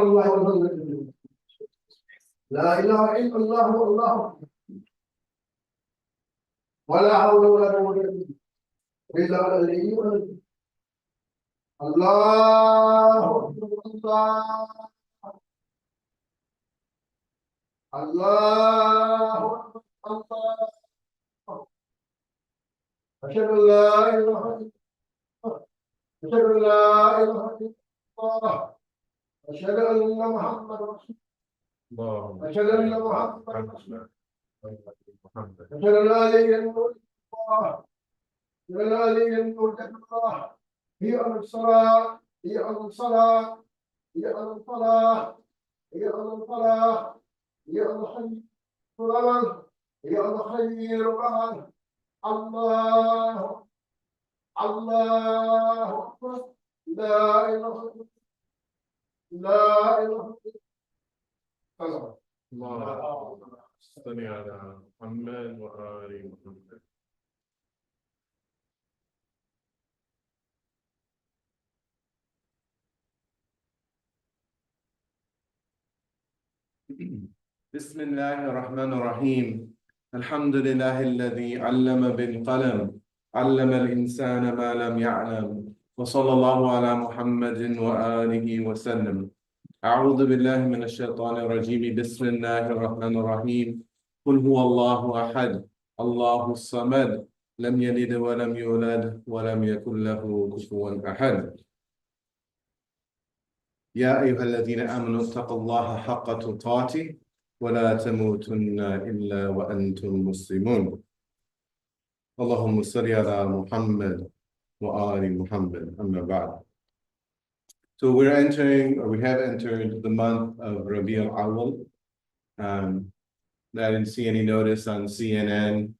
الله والحمد لله لا إله إلا الله والله ولا حول ولا قوة إلا بالله الله أكبر الله أكبر أشهد أن لا إله إلا الله أشهد أن لا إله إلا الله أشهد أن محمدا رسول الله أشهد أن محمدا رسول الله أشهد أن لا إله إلا الله أشهد أن لا إله إلا الله هي على الصلاة هي على الصلاة هي على الصلاة هي على الصلاة هي على الحي الأمل هي على خير الأمل الله الله أكبر لا إله إلا لا إله إلا الله اللهم صل على محمد وآل محمد. بسم الله الرحمن الرحيم. الحمد لله الذي علم بالقلم علم الإنسان ما لم يعلم وصلى الله على محمد وآله وسلم. أعوذ بالله من الشيطان الرجيم. بسم الله الرحمن الرحيم. قل هو الله أحد الله الصمد لم يلد ولم يولد ولم يكن له كفوا أحد. يا أيها الذين آمنوا اتقوا الله حق تقاته ولا تموتن إلا وأنتم مسلمون. اللهم صل على محمد وآل محمد. أما بعد. So we have entered the month of Rabi al-Awwal. I didn't see any notice on CNN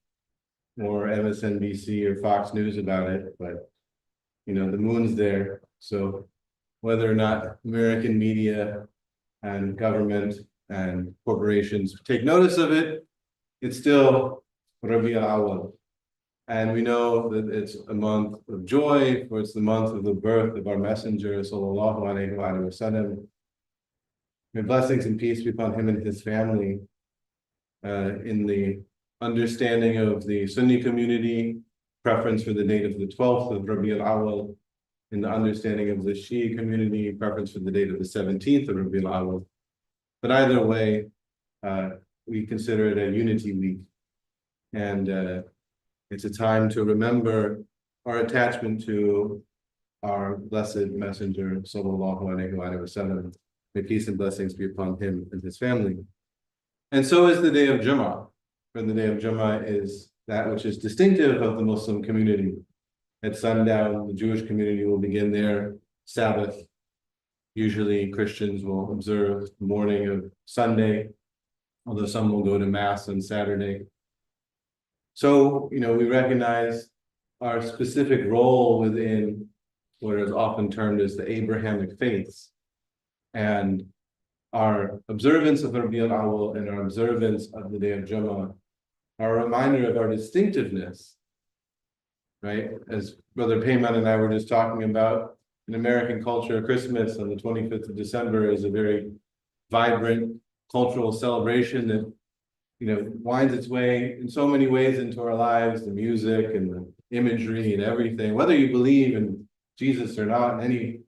or MSNBC or Fox News about it, but the moon's there. So whether or not American media and government and corporations take notice of it, it's still Rabi al-Awwal. And we know that it's a month of joy, for it's the month of the birth of our messenger, sallallahu alaihi wasallam. May blessings and peace be upon him and his family. In the understanding of the Sunni community, preference for the date of the 12th of Rabi al-Awwal. In the understanding of the Shia community, preference for the date of the 17th of Rabi al-Awwal. But either way, we consider it a unity week. And it's a time to remember our attachment to our blessed messenger, sallallahu alaihi wasallam. May peace and blessings be upon him and his family. And so is the day of Jummah. For the day of Jummah is that which is distinctive of the Muslim community. At sundown, the Jewish community will begin their Sabbath. Usually Christians will observe the morning of Sunday, although some will go to Mass on Saturday. So, we recognize our specific role within what is often termed as the Abrahamic faiths. And our observance of Rabi al-Awwal and our observance of the day of Jummah are a reminder of our distinctiveness, right? As Brother Payman and I were just talking about, in American culture, Christmas on the 25th of December is a very vibrant cultural celebration that winds its way in so many ways into our lives, the music and the imagery and everything, whether you believe in Jesus or not,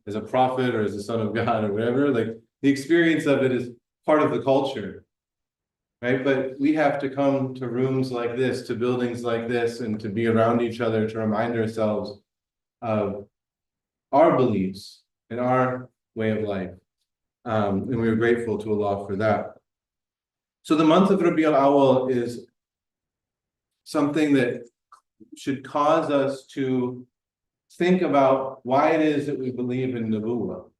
as a prophet or as a son of God or whatever, like the experience of it is part of the culture, right? But we have to come to rooms like this, to buildings like this, and to be around each other to remind ourselves of our beliefs and our way of life. And we're grateful to Allah for that. So the month of Rabi al-Awwal is something that should cause us to think about why it is that we believe in Nubuwwah,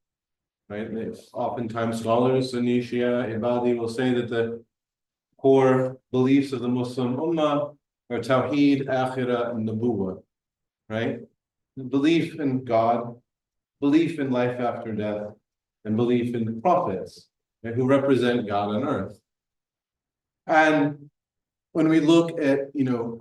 right? Oftentimes scholars, Sunni, Shia, Ibadi will say that the core beliefs of the Muslim Ummah are Tawheed, Akhirah, and Nubuwwah, right? Belief in God, belief in life after death, and belief in the prophets, right, who represent God on earth. And when we look at,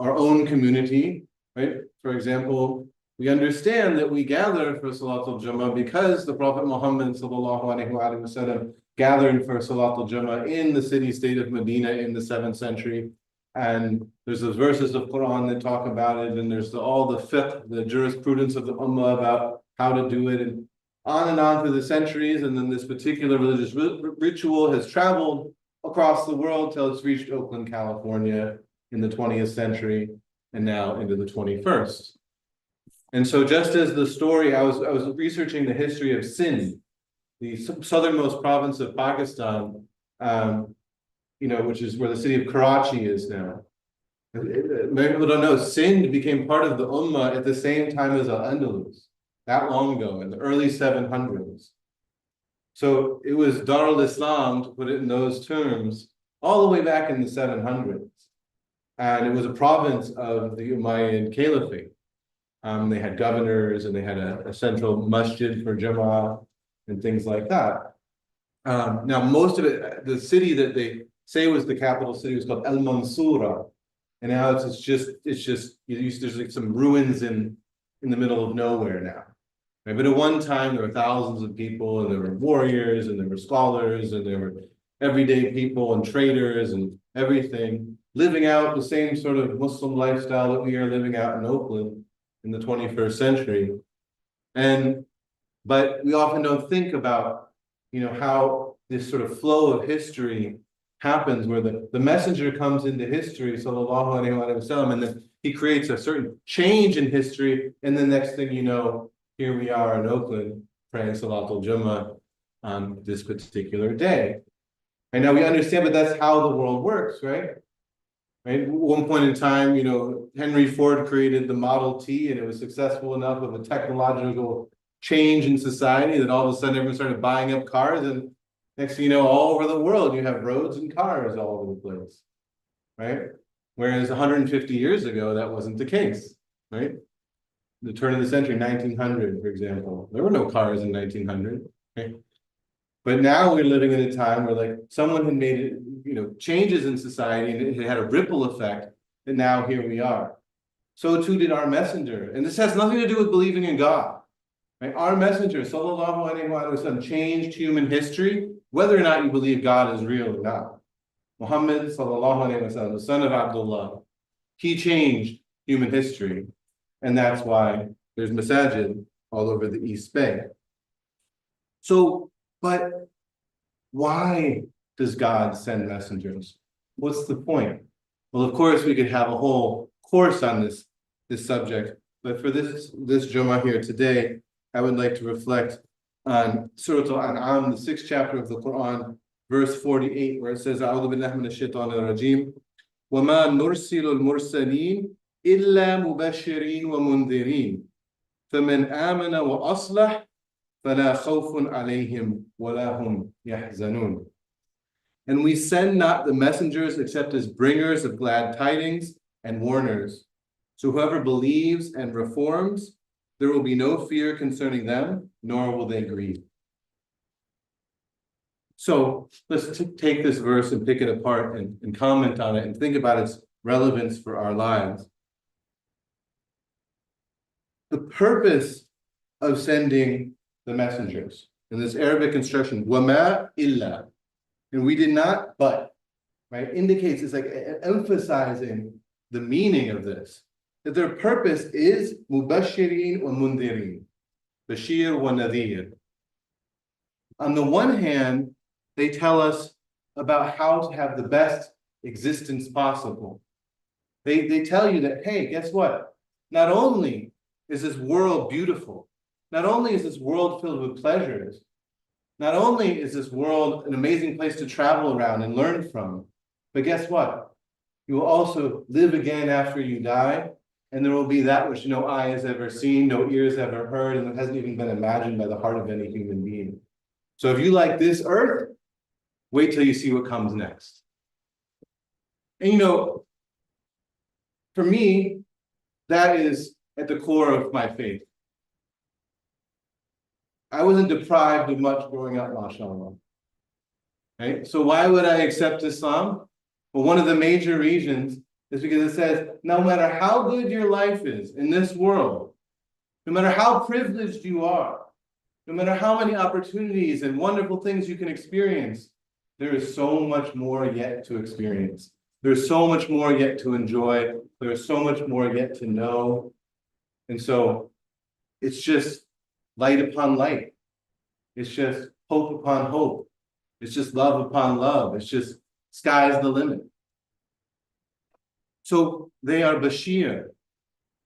our own community, right? For example, we understand that we gather for Salatul Jummah because the Prophet Muhammad sallallahu alaihi wasallam gathered for Salatul Jummah in the city-state of Medina in the 7th century. And there's those verses of Quran that talk about it, and there's all the fiqh, the jurisprudence of the Ummah about how to do it, and on through the centuries. And then this particular religious ritual has traveled across the world till it's reached Oakland, California in the 20th century, and now into the 21st. And so just as the story, I was researching the history of Sindh, the southernmost province of Pakistan, which is where the city of Karachi is now. Many people don't know, Sindh became part of the Ummah at the same time as Al-Andalus, that long ago, in the early 700s. So it was Dar al-Islam, to put it in those terms, all the way back in the 700s. And it was a province of the Umayyad Caliphate. They had governors, and they had a central masjid for Jama'ah and things like that. Now, most of it, the city that they say was the capital city was called Al-Mansura. And now it's just there's like some ruins in the middle of nowhere now. Right? But at one time there were thousands of people, and there were warriors, and there were scholars, and there were everyday people and traders and everything living out the same sort of Muslim lifestyle that we are living out in Oakland in the 21st century. But we often don't think about, how this sort of flow of history happens, where the messenger comes into history, sallallahu alaihi wasallam, and then he creates a certain change in history, and the next thing you know, here we are in Oakland praying Salatul Jummah on this particular day. And now we understand, but that's how the world works, right? Right. At one point in time, Henry Ford created the Model T, and it was successful enough of a technological change in society that all of a sudden everyone started buying up cars, and next thing you know, all over the world, you have roads and cars all over the place, right? Whereas 150 years ago, that wasn't the case, right? The turn of the century, 1900, for example, there were no cars in 1900, right? But now we're living in a time where someone had made it, changes in society, and it had a ripple effect, and now here we are. So too did our messenger. And this has nothing to do with believing in God. Right? Our messenger, sallallahu alaihi wasallam, changed human history, whether or not you believe God is real or not. Muhammad, sallallahu alaihi wasallam, the son of Abdullah, he changed human history. And that's why there's masajid all over the East Bay. So, but why does God send messengers? What's the point? Well, of course, we could have a whole course on this subject, but for this Jummah here today, I would like to reflect on Surah Al-An'am, the 6th chapter of the Quran, verse 48, where it says, "A'udhu billahi minash shaitanir rajim, wa ma nursilu al-mursalin illa mubashirin wa mundhirin, faman amana wa aslah fala khawfun alayhim wa la hum yahzanun." And we send not the messengers except as bringers of glad tidings and warners. So whoever believes and reforms, there will be no fear concerning them, nor will they grieve. So let's take this verse and pick it apart and comment on it and think about its relevance for our lives. The purpose of sending the messengers in this Arabic instruction, wama illa, and we did not, but, right, indicates, it's like emphasizing the meaning of this, that their purpose is mubashirin wa mundhirin, bashir wa nadhir. On the one hand, they tell us about how to have the best existence possible. They tell you that, hey, guess what? Not only is this world beautiful, not only is this world filled with pleasures, not only is this world an amazing place to travel around and learn from, but guess what? You will also live again after you die, and there will be that which no eye has ever seen, no ears ever heard, and it hasn't even been imagined by the heart of any human being. So if you like this earth, wait till you see what comes next. And for me, that is at the core of my faith. I wasn't deprived of much growing up, mashallah. Right? So why would I accept Islam? Well, one of the major reasons is because it says, no matter how good your life is in this world, No matter how privileged you are, no matter how many opportunities and wonderful things you can experience, there is so much more yet to experience. There's so much more yet to enjoy. There's so much more yet to know. And so it's just light upon light. It's just hope upon hope. It's just love upon love. It's just sky's the limit. So they are Bashir.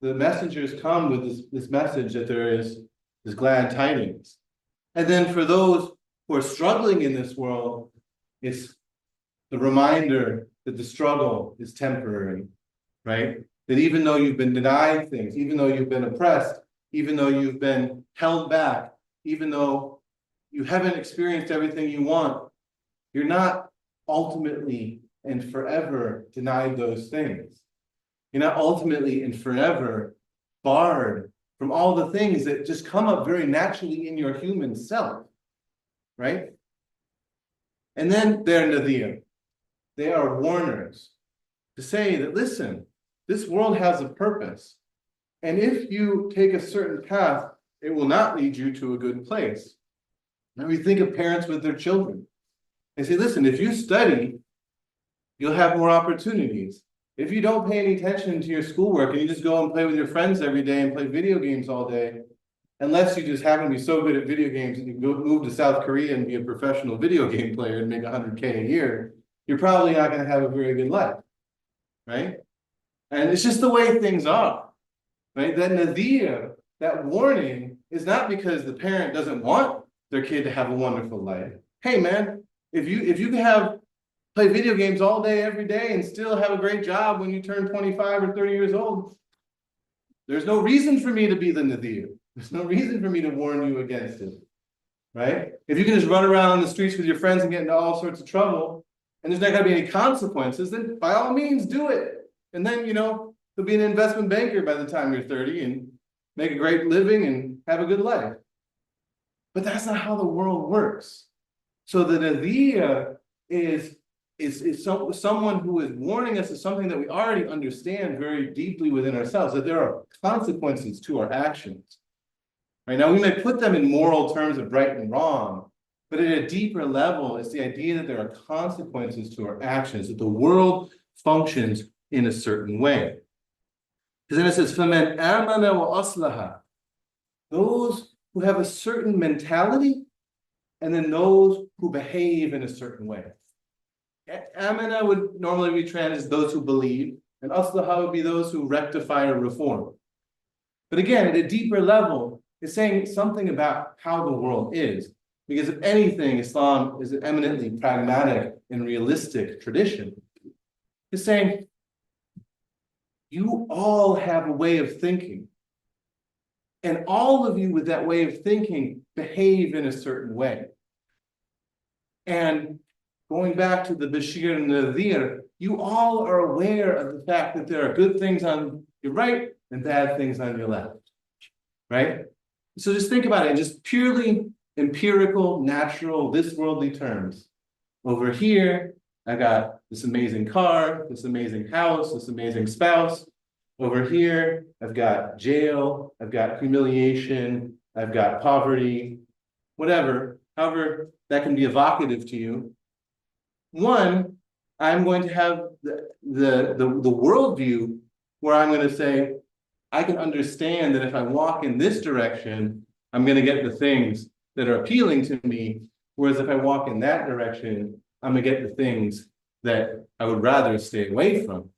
The messengers come with this message that there is this glad tidings. And then for those who are struggling in this world, it's the reminder that the struggle is temporary, right? That even though you've been denied things, even though you've been oppressed, even though you've been held back, even though you haven't experienced everything you want, you're not ultimately and forever denied those things. You're not ultimately and forever barred from all the things that just come up very naturally in your human self, right? And then they're Nadir. They are warners to say that, listen, this world has a purpose. And if you take a certain path, it will not lead you to a good place. Now we think of parents with their children. They say, listen, if you study, you'll have more opportunities. If you don't pay any attention to your schoolwork and you just go and play with your friends every day and play video games all day, unless you just happen to be so good at video games that you can move to South Korea and be a professional video game player and make $100K a year, you're probably not going to have a very good life, right? And it's just the way things are, right? That nadir, that warning, is not because the parent doesn't want their kid to have a wonderful life. Hey, man, if you can play video games all day, every day, and still have a great job when you turn 25 or 30 years old, there's no reason for me to be the nadir. There's no reason for me to warn you against it, right? If you can just run around on the streets with your friends and get into all sorts of trouble, and there's not going to be any consequences, then by all means do it. And then, you'll be an investment banker by the time you're 30 and make a great living and have a good life. But that's not how the world works. So the nadir is someone who is warning us of something that we already understand very deeply within ourselves, that there are consequences to our actions. Right now, we may put them in moral terms of right and wrong, but at a deeper level, it's the idea that there are consequences to our actions, that the world functions in a certain way. Because then it says, فَمَنْ آمَنَ وَأَصْلَحَ. Those who have a certain mentality, and then those who behave in a certain way. Amana would normally be translated as those who believe, and aslaha would be those who rectify or reform. But again, at a deeper level, it's saying something about how the world is. Because if anything, Islam is an eminently pragmatic and realistic tradition. It's saying, you all have a way of thinking. And all of you with that way of thinking behave in a certain way. And going back to the Bashir and Nadir, you all are aware of the fact that there are good things on your right and bad things on your left, right? So just think about it in just purely empirical, natural, this worldly terms. Over here, I got this amazing car, this amazing house, this amazing spouse. Over here, I've got jail, I've got humiliation, I've got poverty, whatever, however that can be evocative to you. One, I'm going to have the worldview where I'm going to say, I can understand that if I walk in this direction, I'm going to get the things that are appealing to me. Whereas if I walk in that direction, I'm going to get the things that I would rather stay away from,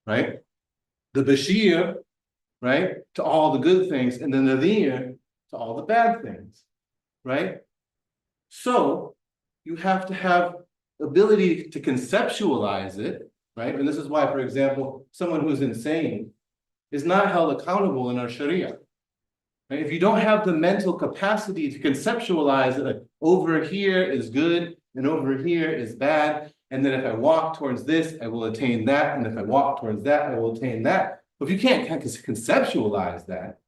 right? The Bashir, right, to all the good things, and the Nadir to all the bad things, right? So you have to have ability to conceptualize it, right? And this is why, for example, someone who's insane is not held accountable in our Sharia. Right? If you don't have the mental capacity to conceptualize that like, over here is good and over here is bad, and that if I walk towards this, I will attain that, and if I walk towards that, I will attain that. But if you can't conceptualize that,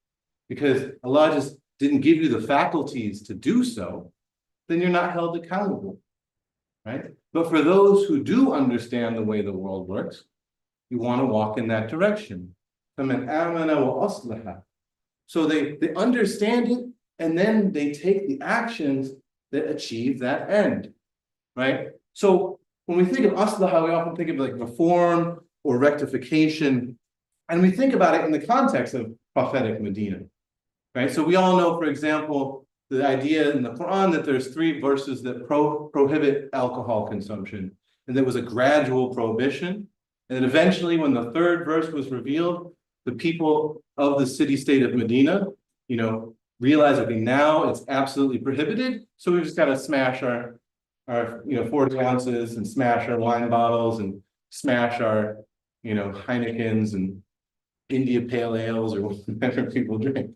because Allah just didn't give you the faculties to do so, then you're not held accountable, right? But for those who do understand the way the world works, you want to walk in that direction. فَمَنْ آمَنَ وَأَصْلَحَ. So they understand it, and then they take the actions that achieve that end, right? So when we think of aslaha, we often think of like reform or rectification, and we think about it in the context of prophetic Medina, right? So we all know, for example, the idea in the Quran that there's 3 verses that prohibit alcohol consumption, and there was a gradual prohibition, and then eventually, when the 3rd verse was revealed, the people of the city-state of Medina, realize, okay, now it's absolutely prohibited, so we just got to smash our 40 ounces and smash our wine bottles and smash our, Heinekens and India Pale Ales or whatever people drink,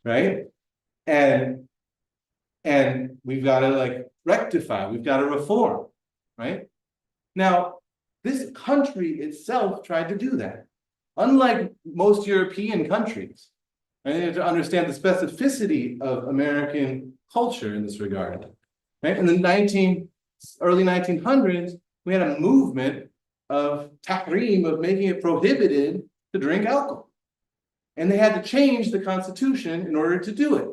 right? And we've got to rectify, we've got to reform, right? Now, this country itself tried to do that. Unlike most European countries, right? You have to understand the specificity of American culture in this regard, right? In the early 1900s, we had a movement of tahrim, of making it prohibited to drink alcohol. And they had to change the Constitution in order to do it.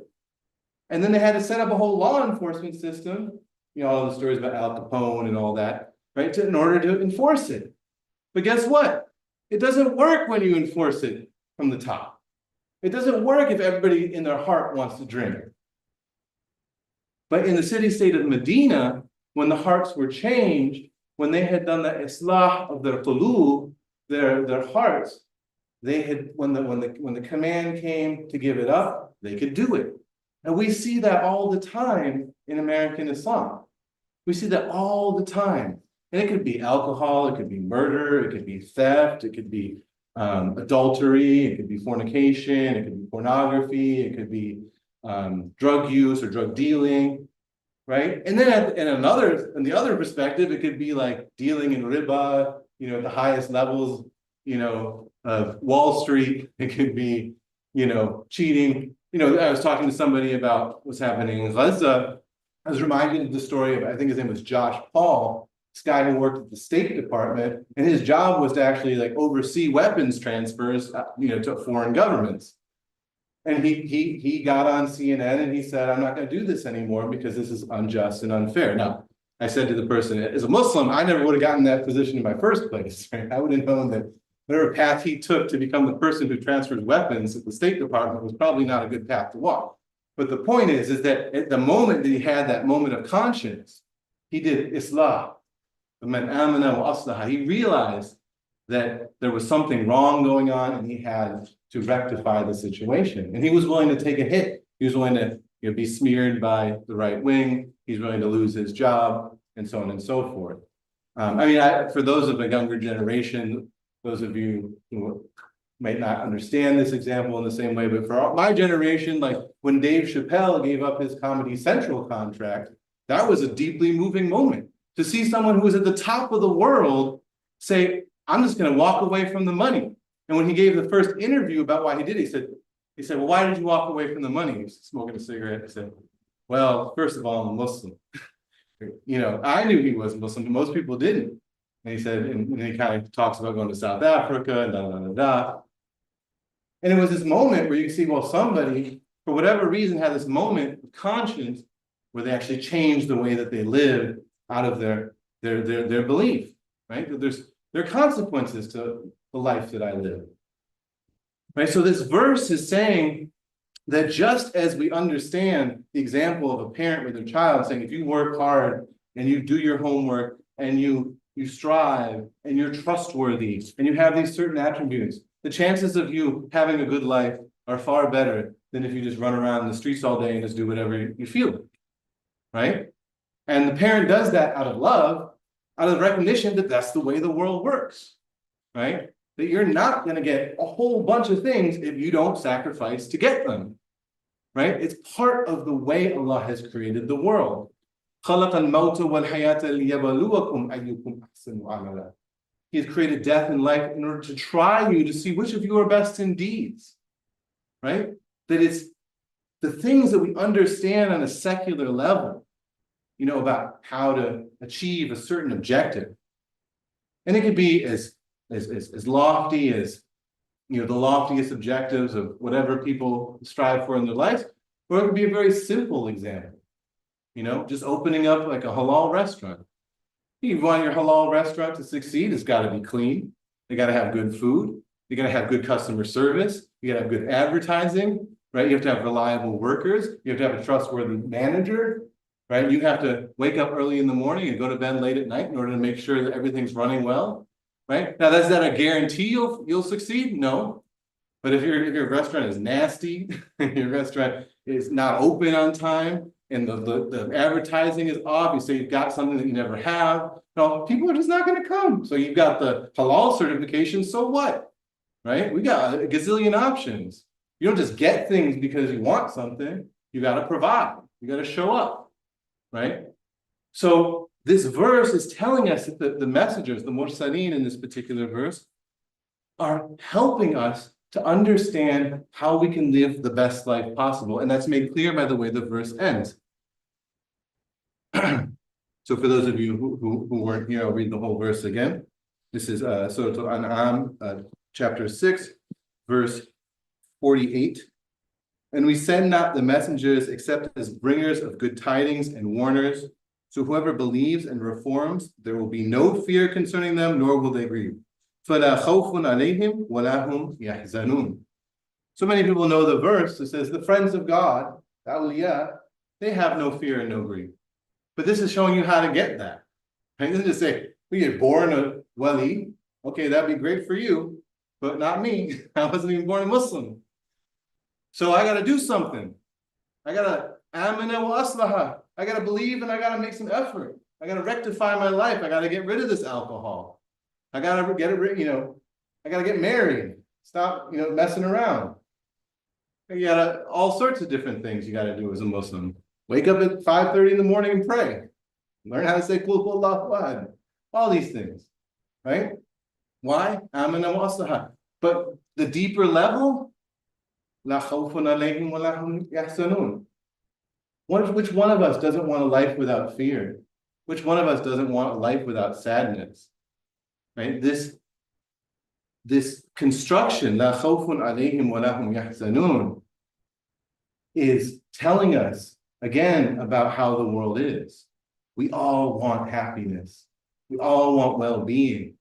And then they had to set up a whole law enforcement system, all the stories about Al Capone and all that, right, in order to enforce it. But guess what? It doesn't work when you enforce it from the top. It doesn't work if everybody in their heart wants to drink. But in the city-state of Medina, when the hearts were changed, when they had done the islah of their qulub, their hearts, they had, when the command came to give it up, they could do it. And we see that all the time in American Islam. We see that all the time. And it could be alcohol, it could be murder, it could be theft, it could be adultery, it could be fornication, it could be pornography, it could be drug use or drug dealing, right? And then in the other perspective, it could be like dealing in riba, at the highest levels, of Wall Street. It could be, cheating. I was talking to somebody about what's happening in Gaza. I was reminded of the story of, I think his name was Josh Paul, this guy who worked at the State Department, and his job was to actually oversee weapons transfers, to foreign governments. And he got on CNN and he said, I'm not going to do this anymore because this is unjust and unfair. Now, I said to the person, as a Muslim, I never would have gotten that position in my first place, right? I would have known that whatever path he took to become the person who transfers weapons at the State Department was probably not a good path to walk. But the point is that at the moment that he had that moment of conscience, he did Islah. Man amana wa aslaha. He realized that there was something wrong going on and he had to rectify the situation. And he was willing to take a hit. He was willing to be smeared by the right wing. He's willing to lose his job and so on and so forth. For those of a younger generation, those of you who might not understand this example in the same way, but for my generation, like when Dave Chappelle gave up his Comedy Central contract, that was a deeply moving moment. To see someone who was at the top of the world say, I'm just going to walk away from the money. And when he gave the first interview about why he did it, he said, well, why did you walk away from the money? He was smoking a cigarette. He said, well, first of all, I'm a Muslim. I knew he was Muslim, but most people didn't. And he said, and he kind of talks about going to South Africa and da, da, da, da. And it was this moment where you can see, well, somebody, for whatever reason, had this moment of conscience where they actually changed the way that they lived out of their belief, right? That there are consequences to the life that I live, right? So this verse is saying that just as we understand the example of a parent with their child saying, if you work hard and you do your homework and you strive and you're trustworthy and you have these certain attributes, the chances of you having a good life are far better than if you just run around the streets all day and just do whatever you feel, right? And the parent does that out of love, out of recognition that that's the way the world works, right? That you're not going to get a whole bunch of things if you don't sacrifice to get them, right? It's part of the way Allah has created the world. خَلَقَ الْمَوْتَ وَالْحَيَاةَ لِيَبْلُوَكُمْ أَيُّكُمْ أَحْسَنُ عَمَلًا. He has created death and life in order to try you to see which of you are best in deeds, right? That it's the things that we understand on a secular level, about how to achieve a certain objective. And it could be as lofty as, the loftiest objectives of whatever people strive for in their lives, or it could be a very simple example. Just opening up like a halal restaurant. You want your halal restaurant to succeed, it's got to be clean. They got to have good food. You got to have good customer service. You got to have good advertising, right? You have to have reliable workers. You have to have a trustworthy manager, right? You have to wake up early in the morning and go to bed late at night in order to make sure that everything's running well, right? Now, is that a guarantee you'll succeed? No. But if your restaurant is nasty, your restaurant is not open on time, and the advertising is off, you say you've got something that you never have, people are just not going to come. So you've got the halal certification, so what? Right? We got a gazillion options. You don't just get things because you want something. You got to provide. You got to show up, right? So this verse is telling us that the messengers, the mursalin in this particular verse, are helping us to understand how we can live the best life possible. And that's made clear by the way the verse ends. So for those of you who weren't here, I'll read the whole verse again. This is Surah Al-An'am, chapter 6, verse 48. And we send not the messengers except as bringers of good tidings and warners. So whoever believes and reforms, there will be no fear concerning them, nor will they grieve. فَلَا خَوْفٌ عَلَيْهِمْ وَلَا هُمْ يَحْزَنُونَ. So many people know the verse that says the friends of God, the awliya, they have no fear and no grief. But this is showing you how to get that. Right? This is just say, we get born a wali, okay, that'd be great for you, but not me. I wasn't even born a Muslim. So I got to do something. I got to amana wa aslaha. I got to believe and I got to make some effort. I got to rectify my life. I got to get rid of this alcohol. I got to get it, I got to get married. Stop, messing around. You got all sorts of different things you got to do as a Muslim. Wake up at 5:30 in the morning and pray. Learn how to say Qul huwallahu ahad. All these things, right? Why? Amana wa aslaha. But the deeper level, la khawfun alayhim wa la hum yahzanun. Which one of us doesn't want a life without fear? Which one of us doesn't want a life without sadness? Right? This construction, la khawfun alayhim wa la hum yahzanun, is telling us again about how the world is. We all want happiness. We all want well-being.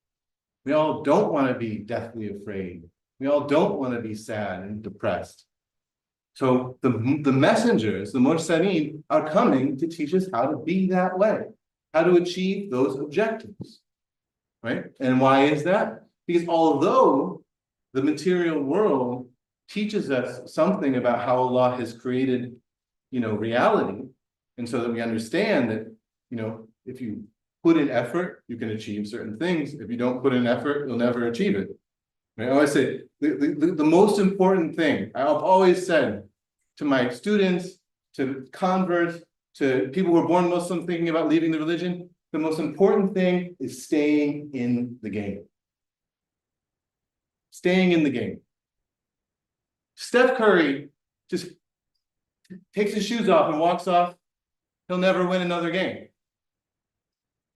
We all don't want to be deathly afraid. We all don't want to be sad and depressed. So the messengers, the mursalin, are coming to teach us how to be that way, how to achieve those objectives, right? And why is that? Because although the material world teaches us something about how Allah has created, reality, and so that we understand that, if you put in effort, you can achieve certain things. If you don't put in effort, you'll never achieve it. Right? I always say the most important thing I've always said to my students, to converts, to people who are born Muslim thinking about leaving the religion, the most important thing is staying in the game. Staying in the game. Steph Curry just takes his shoes off and walks off, he'll never win another game.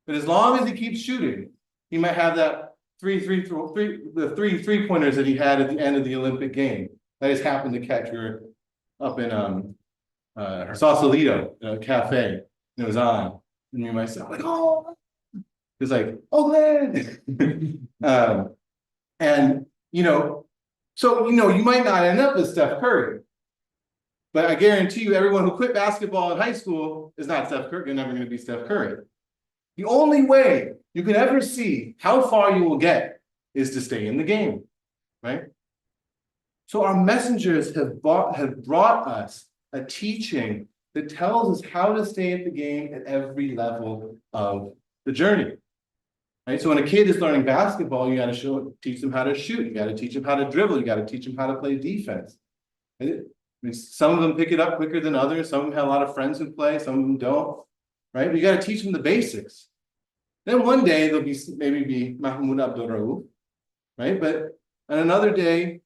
But as long as he keeps shooting, he might have that three three-pointers that he had at the end of the Olympic game. I just happened to catch her up in Sausalito cafe, and it was on. And me myself, like, oh, it's like, oh man. And so you might not end up with Steph Curry. But I guarantee you, everyone who quit basketball in high school is not Steph Curry. You're never going to be Steph Curry. The only way you can ever see how far you will get is to stay in the game, right? So our messengers have brought us a teaching that tells us how to stay at the game at every level of the journey, right? So when a kid is learning basketball, you got to teach them how to shoot. You got to teach them how to dribble. You got to teach them how to play defense. Some of them pick it up quicker than others. Some of them have a lot of friends who play. Some of them don't, right? But you got to teach them the basics. Then one day they'll maybe Mahmoud Abdul Rauf, right? But on another day,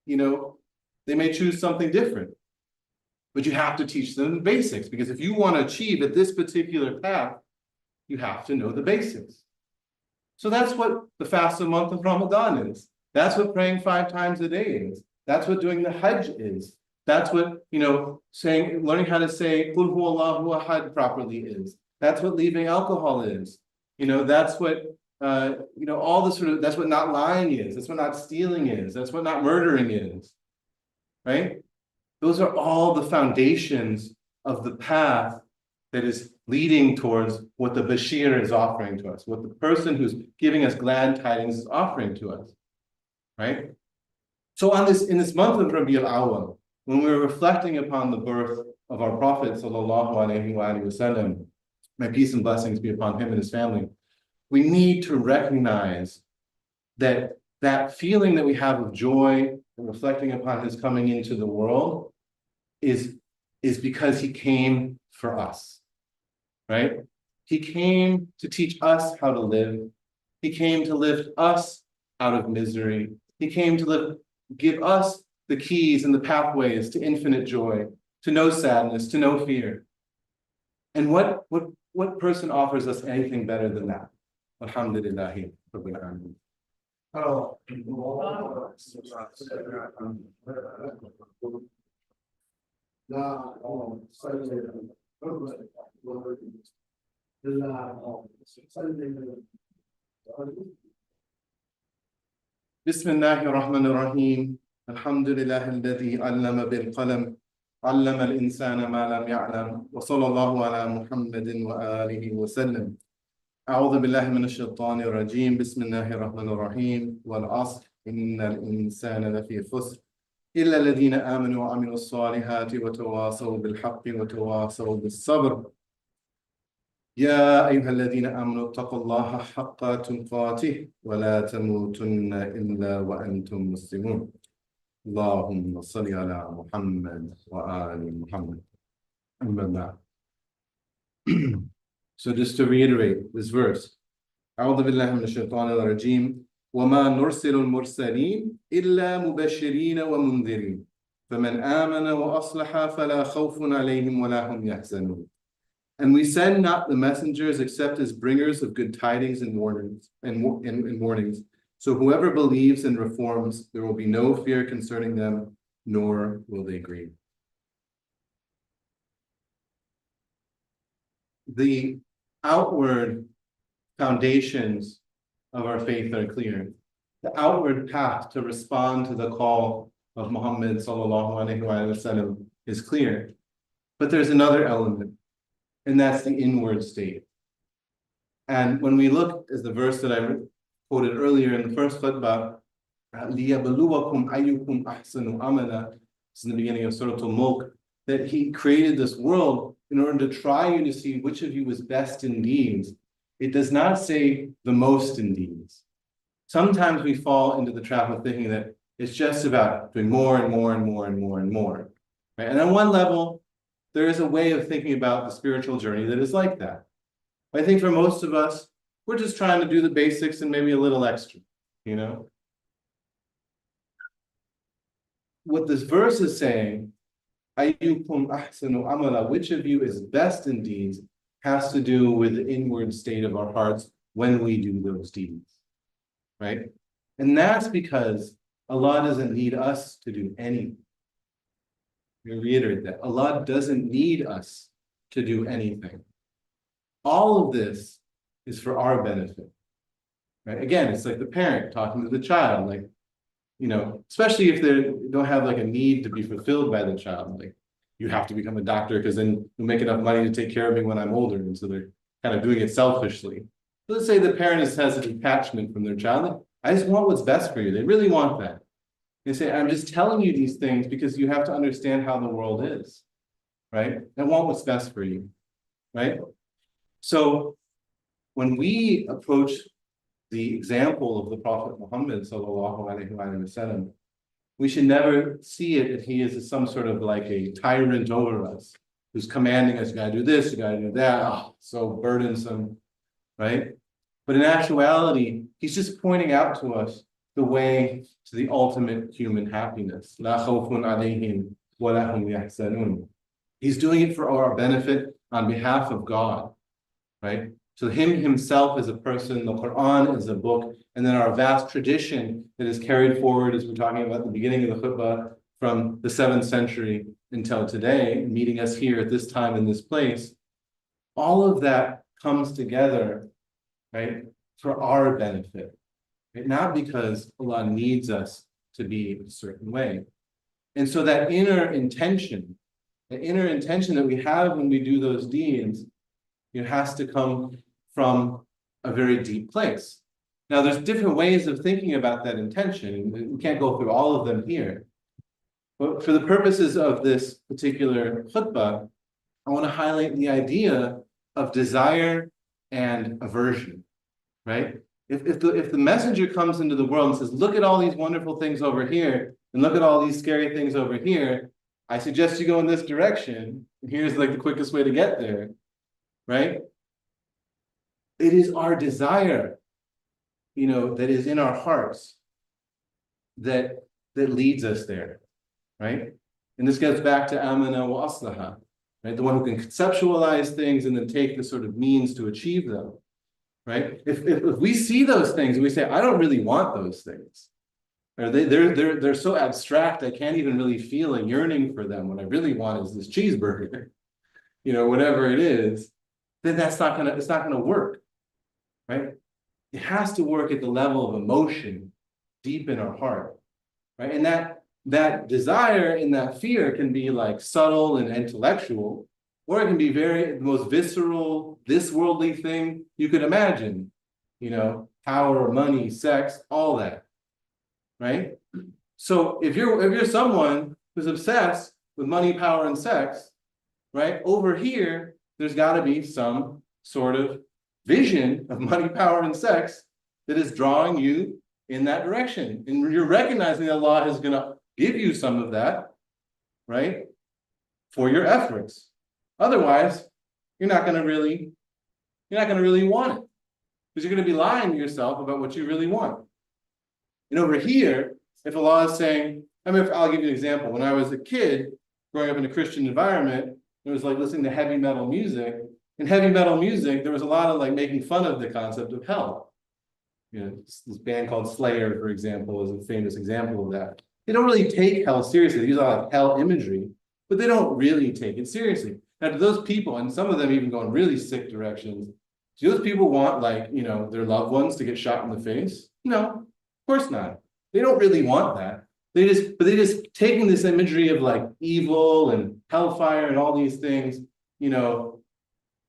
they may choose something different. But you have to teach them the basics, because if you want to achieve at this particular path, you have to know the basics. So that's what the fast month of Ramadan is. That's what praying 5 times a day is. That's what doing the Hajj is. That's what, learning how to say Qul huwallahu ahad properly is. That's what leaving alcohol is. That's what, all the that's what not lying is. That's what not stealing is. That's what not murdering is, right? Those are all the foundations of the path that is leading towards what the Bashir is offering to us, what the person who's giving us glad tidings is offering to us, right? So in this month of Rabi al-Awwal, when we're reflecting upon the birth of our Prophet sallallahu alaihi wasallam, may peace and blessings be upon him and his family, we need to recognize that feeling that we have of joy and reflecting upon his coming into the world is because he came for us, right? He came to teach us how to live. He came to lift us out of misery. He came to give us the keys and the pathways to infinite joy, to no sadness, to no fear. And what person offers us anything better than that? Alhamdulillahi Rabbil Alameen. بسم الله الرحمن الرحيم الحمد لله الذي علم بالقلم علم الإنسان ما لم يعلم وصلى الله على محمد وآله وسلم أعوذ بالله من الشيطان الرجيم بسم الله الرحمن الرحيم والعصر إن الإنسان لفي خسر إلا الذين آمنوا وعملوا الصالحات وتواصوا بالحق وتواصوا بالصبر يا أيها الذين آمنوا اتقوا الله حق تقاته ولا تموتن إلا وأنتم مسلمون اللهم صل على محمد وآل محمد أما بعد. So just to reiterate this verse, أعوذ بالله من الشيطان الرجيم وما نرسل المرسلين إلا مبشرين ومنذرين فمن آمن وأصلح فلا خوف عليهم ولا هم يحزنون. And we send not the messengers except as bringers of good tidings and warnings and warnings. So whoever believes and reforms, there will be no fear concerning them, nor will they grieve. The outward foundations of our faith are clear. The outward path to respond to the call of Muhammad sallallahu alaihi wasallam is clear. But there's another element, and that's the inward state. And when we look at the verse that I quoted earlier in the first khutbah, لِيَبْلُوَكُمْ أَيُّكُمْ أَحْسَنُ عَمَلًا, it's in the beginning of Surah Al-Mulk, that he created this world in order to try you to see which of you is best in deeds. It does not say the most in deeds. Sometimes we fall into the trap of thinking that it's just about doing more and more and more and more and more. Right? And on one level, there is a way of thinking about the spiritual journey that is like that. I think for most of us, we're just trying to do the basics and maybe a little extra, What this verse is saying, Ayyukum ahsanu amala, which of you is best in deeds, has to do with the inward state of our hearts when we do those deeds, right? And that's because Allah doesn't need us to do anything. We reiterate that. Allah doesn't need us to do anything. All of this is for our benefit, right? Again, it's like the parent talking to the child, like, especially if they don't have like a need to be fulfilled by the child, like you have to become a doctor because then you'll make enough money to take care of me when I'm older. And so they're kind of doing it selfishly. Let's say the parent has a detachment from their child. Like, I just want what's best for you. They really want that. They say, I'm just telling you these things because you have to understand how the world is, right? I want what's best for you, right? So when we approach the example of the Prophet Muhammad sallallahu alaihi wasallam, we should never see it that he is some sort of like a tyrant over us who's commanding us, you gotta do this, you gotta do that. Oh, so burdensome, right? But in actuality, he's just pointing out to us the way to the ultimate human happiness. La khawfun alayhim wa la hum yahzanun. He's doing it for our benefit on behalf of God, right? So him himself as a person, the Quran as a book, and then our vast tradition that is carried forward, as we're talking about at the beginning of the khutbah, from the 7th century until today, meeting us here at this time in this place, all of that comes together, right, for our benefit, right? Not because Allah needs us to be a certain way. And so that inner intention that we have when we do those deeds, it has to come from a very deep place. Now, there's different ways of thinking about that intention. We can't go through all of them here. But for the purposes of this particular khutbah, I want to highlight the idea of desire and aversion, right? If the messenger comes into the world and says, look at all these wonderful things over here, and look at all these scary things over here, I suggest you go in this direction, and here's like the quickest way to get there, right? It is our desire, that is in our hearts that leads us there, right? And this goes back to amana wa aslaha, right? The one who can conceptualize things and then take the sort of means to achieve them, right? If we see those things and we say, I don't really want those things, or they're so abstract, I can't even really feel a yearning for them. What I really want is this cheeseburger, whatever it is, then it's not gonna work, right? It has to work at the level of emotion deep in our heart, right? And that desire and that fear can be like subtle and intellectual, or it can be the most visceral, this worldly thing you could imagine, power, money, sex, all that, right? So if you're someone who's obsessed with money, power, and sex, right? Over here, there's got to be some sort of vision of money, power, and sex that is drawing you in that direction. And you're recognizing that Allah is going to give you some of that, right? For your efforts. Otherwise, you're not going to really want it. Because you're going to be lying to yourself about what you really want. And over here, if Allah is saying, I'll give you an example. When I was a kid, growing up in a Christian environment, it was like listening to heavy metal music. In heavy metal music, there was a lot of like making fun of the concept of hell. This band called Slayer, for example, is a famous example of that. They don't really take hell seriously. They use a lot of hell imagery, but they don't really take it seriously. Now, do those people, and some of them even go in really sick directions, do those people want their loved ones to get shot in the face? No, of course not. They don't really want that. They just taking this imagery of like evil and hellfire and all these things,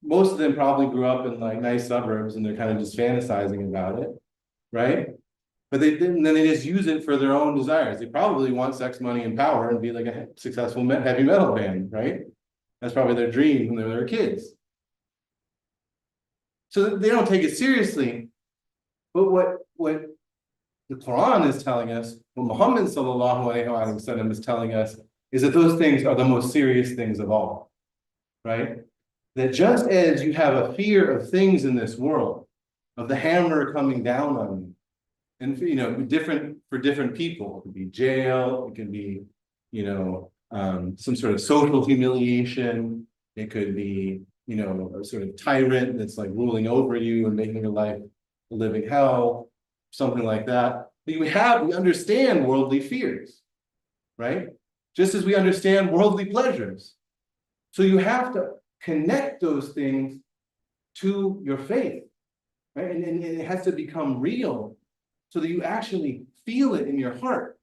most of them probably grew up in like nice suburbs and they're kind of just fantasizing about it, right? But then they just use it for their own desires. They probably want sex, money, and power and be like a successful heavy metal band, right? That's probably their dream when they were kids. So they don't take it seriously. But what the Quran is telling us, what Muhammad sallallahu alaihi wasallam is telling us, is that those things are the most serious things of all, right? That just as you have a fear of things in this world, of the hammer coming down on you, and different for different people, it could be jail, it could be, some sort of social humiliation, it could be, a sort of tyrant that's like ruling over you and making your life a living hell, something like that. But we understand worldly fears, right? Just as we understand worldly pleasures. So you have to connect those things to your faith, right? And it has to become real so that you actually feel it in your heart,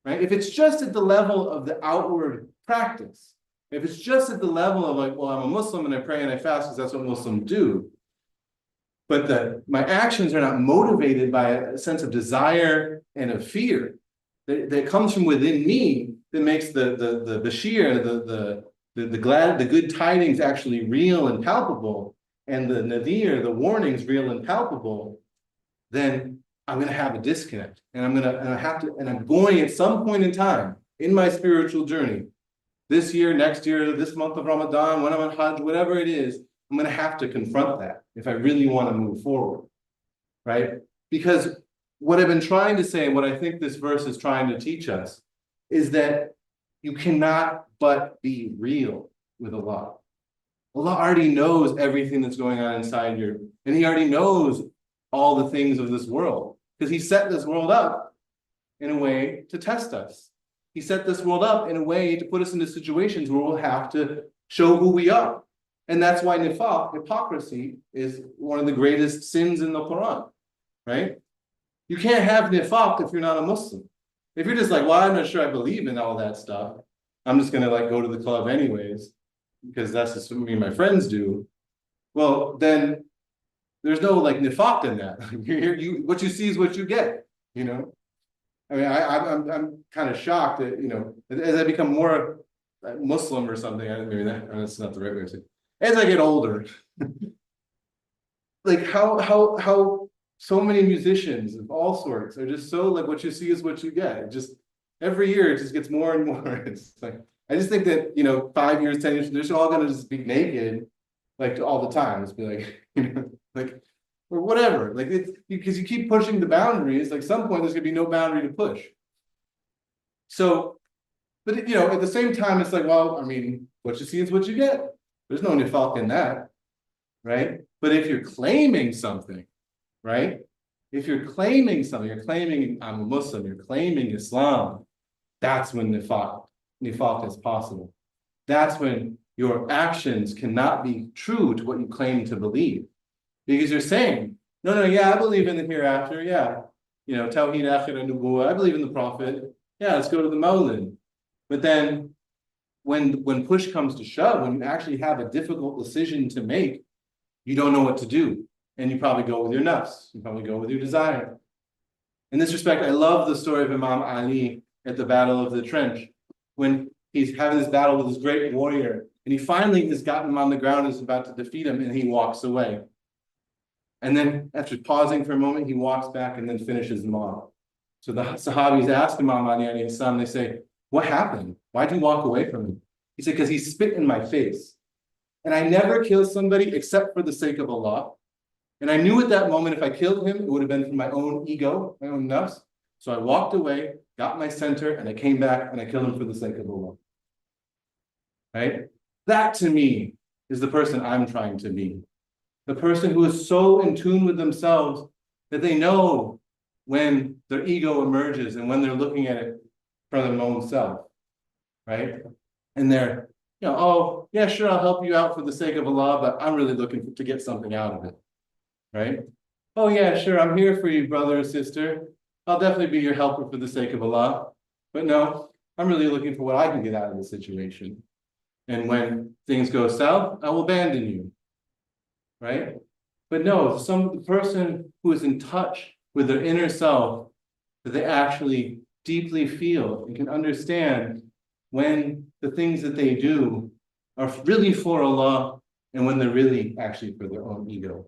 right? If it's just at the level of the outward practice, if it's just at the level of like, well, I'm a Muslim and I pray and I fast because that's what Muslims do, but my actions are not motivated by a sense of desire and of fear that comes from within me, that makes the bashir, the good tidings actually real and palpable, and the nadir, the warnings real and palpable, then I'm going to have a disconnect, and I'm going at some point in time in my spiritual journey, this year, next year, this month of Ramadan, when I'm on Hajj, whatever it is, I'm going to have to confront that if I really want to move forward, right? Because what I've been trying to say, and what I think this verse is trying to teach us, is that you cannot but be real with Allah. Allah already knows everything that's going on inside you, and He already knows all the things of this world, because He set this world up in a way to test us. He set this world up in a way to put us into situations where we'll have to show who we are. And that's why nifaq, hypocrisy, is one of the greatest sins in the Quran, right? You can't have nifaq if you're not a Muslim. If you're just like, well, I'm not sure I believe in all that stuff, I'm just gonna like go to the club anyways, because that's just what me and my friends do. Well, then there's no like nifaq in that. What you see is what you get, you know? I mean, I'm kind of shocked that, you know, as I become more Muslim or something, maybe that's not the right way to say it. As I get older, like how so many musicians of all sorts are just so like what you see is what you get. It just every year it just gets more and more. It's like I just think that, you know, 5 years, 10 years, they're just all gonna just be naked, like all the time. Just be like, you know, like or whatever. Like it's because you keep pushing the boundaries, like some point there's gonna be no boundary to push. So, but you know, at the same time, it's like, well, I mean, what you see is what you get. There's no nifaq in that, right? But if you're claiming something, right? If you're claiming something, you're claiming I'm a Muslim, you're claiming Islam, that's when nifaq is possible. That's when your actions cannot be true to what you claim to believe. Because you're saying, no, yeah, I believe in the hereafter, yeah. You know, Tawheed Akhir and Nubuwwah, I believe in the Prophet. Yeah, let's go to the Mawlid. But then when push comes to shove, when you actually have a difficult decision to make, you don't know what to do. And you probably go with your nafs. You probably go with your desire. In this respect, I love the story of Imam Ali at the Battle of the Trench, when he's having this battle with this great warrior, and he finally has gotten him on the ground and is about to defeat him, and he walks away. And then after pausing for a moment, he walks back and then finishes them off. So the Sahabis ask Imam Ali alayhi salam, they say, what happened? Why'd you walk away from him? He said, because he spit in my face. And I never kill somebody except for the sake of Allah. And I knew at that moment, if I killed him, it would have been for my own ego, my own nafs. So I walked away, got my center, and I came back and I killed him for the sake of Allah. Right? That to me is the person I'm trying to be. The person who is so in tune with themselves that they know when their ego emerges and when they're looking at it from their own self, right? And they're, you know, oh, yeah, sure, I'll help you out for the sake of Allah, but I'm really looking to get something out of it, right? Oh, yeah, sure, I'm here for you, brother or sister. I'll definitely be your helper for the sake of Allah. But no, I'm really looking for what I can get out of the situation. And when things go south, I will abandon you, right? But no, the person who is in touch with their inner self, that they actually deeply feel and can understand when the things that they do are really for Allah and when they're really actually for their own ego.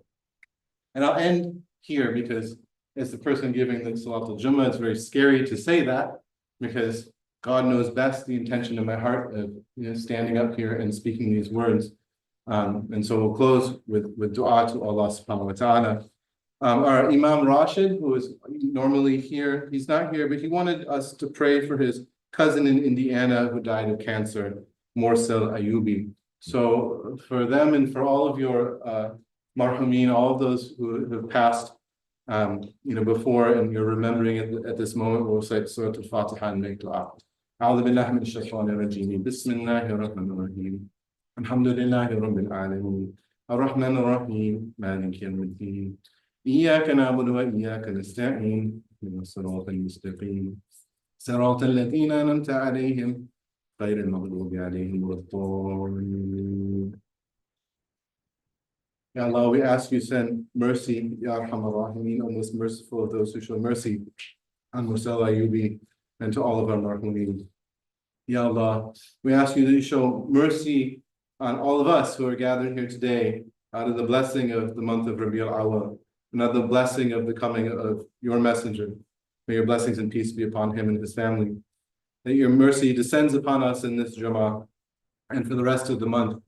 And I'll end here because as the person giving the Salat al-Jummah, it's very scary to say that because God knows best the intention of my heart of standing up here and speaking these words. And so we'll close with dua to Allah subhanahu wa ta'ala. Our Imam Rashid, who is normally here, he's not here, but he wanted us to pray for his cousin in Indiana who died of cancer, Morsel Ayubi. So for them and for all of your marhumin, all of those who have passed, before and you're remembering at this moment, we'll say Surah Al-Fatiha and make dua. أعوذ بالله من الشيطان الرجيم بسم الله الرحمن الرحيم الحمد لله رب العالمين الرحمن الرحيم مالك يوم الدين إياك نعبد وإياك نستعين اهدنا الصراط المستقيم صراط الذين أنعمت عليهم غير المغضوب عليهم ولا الضالين. Ya Allah, we ask you send mercy, Ya Arhamar Rahimin, O most merciful of those who show mercy, on Mursal Ayubi, and to all of our marhumin. Ya Allah, we ask you that you show mercy on all of us who are gathered here today out of the blessing of the month of Rabi al-Awwal, and out of the blessing of the coming of your messenger. May your blessings and peace be upon him and his family. That your mercy descends upon us in this Jummah and for the rest of the month.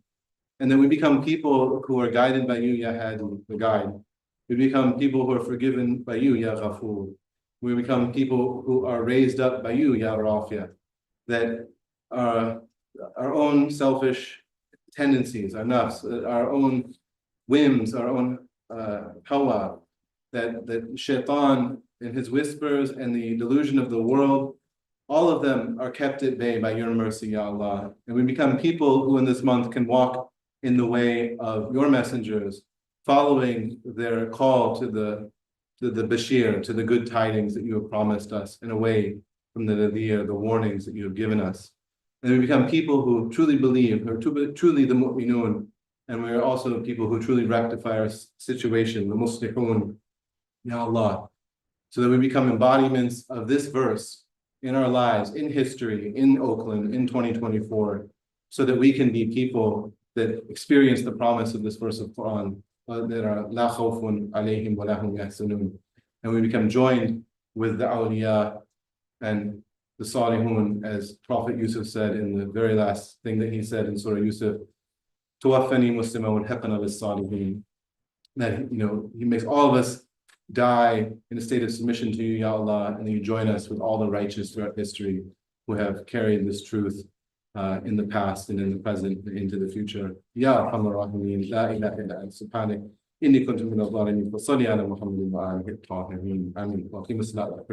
And then we become people who are guided by you, Ya Hadi, the guide. We become people who are forgiven by you, Ya Ghafur. We become people who are raised up by you, Ya Rafiya. That our own selfish tendencies, our nafs, our own whims, our own hawa, that shaitan and his whispers and the delusion of the world, all of them are kept at bay by your mercy, Ya Allah. And we become people who in this month can walk in the way of your messengers, following their call to the Bashir, to the good tidings that you have promised us, and away from the Nadir, the warnings that you have given us. And we become people who truly believe, who are truly the mu'minun, and we are also people who truly rectify our situation, the muslihun, Ya Allah, so that we become embodiments of this verse in our lives, in history, in Oakland, in 2024, so that we can be people that experience the promise of this verse of Quran, that are la khawfun alayhim wa lahum yahzanun, and we become joined with the awliya and the salihun, as Prophet Yusuf said in the very last thing that he said in Surah Yusuf, Tawaffani muslima wa alhiqna bis salihin, that he makes all of us die in a state of submission to you, Ya Allah, and you join us with all the righteous throughout history who have carried this truth in the past and in the present and into the future. Ya Arhamar Rahimin, La ilaha illa anta subhanak, inni kuntu minadh-dhalimin, wa salli ala Muhammadin wa alihi at-tahirin. Ameen. Wa aqim as-salata.